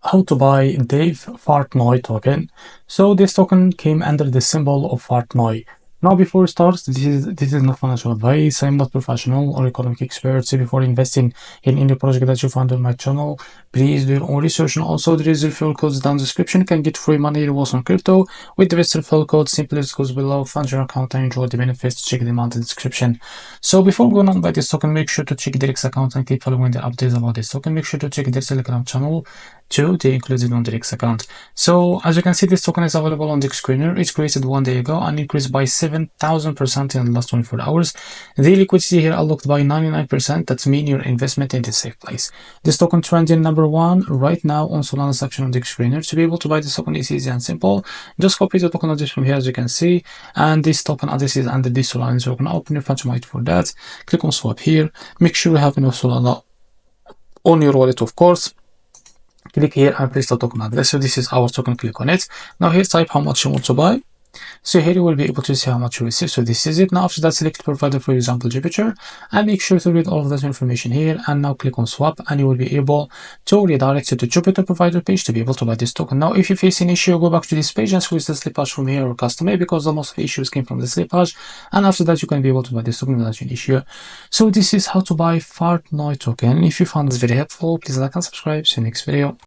how to buy Dave Fartnoy token. So this token came under the symbol of Fartnoy. Now before we start, this is not financial advice. I'm not professional or economic expert. So before investing in any project that you find on my channel, please do your own research. And also there is referral codes down the description. You can get free money rewards on crypto with the best referral code. Simply it goes below. Fund your account and enjoy the benefits. Check them out in the description. So before going on by this token, make sure to check the REFERRAL account and keep following the updates about this token. Make sure to check their Telegram channel too. They included on the REFERRAL account. So as you can see, this token is available on the screener. It's created 1 day ago and increased by 7,000% in the last 24 hours. The liquidity here unlocked by 99%. That's mean your investment in the safe place. This token trending #1 right now on Solana section on the screener. To be able to buy this token is easy and simple. Just copy the token address from here as you can see, and this token address is under this Solana. So you can open your Fartno for that. Click on swap here. Make sure you have enough Solana on your wallet, of course. Click here and place the token address. So this is our token. Click on it. Now here type how much you want to buy. So here you will be able to see how much you receive. So this is it. Now after that, select provider, for example Jupiter, and make sure to read all of that information here, and now click on swap, and you will be able to redirect you to Jupiter provider page to be able to buy this token. Now if you face an issue, go back to this page and switch the slippage from here or custom made, because the most of the issues came from the slippage, and after that you can be able to buy this token without an issue. So this is how to buy Fartno token. If you found this very helpful, please like and subscribe. See you next video.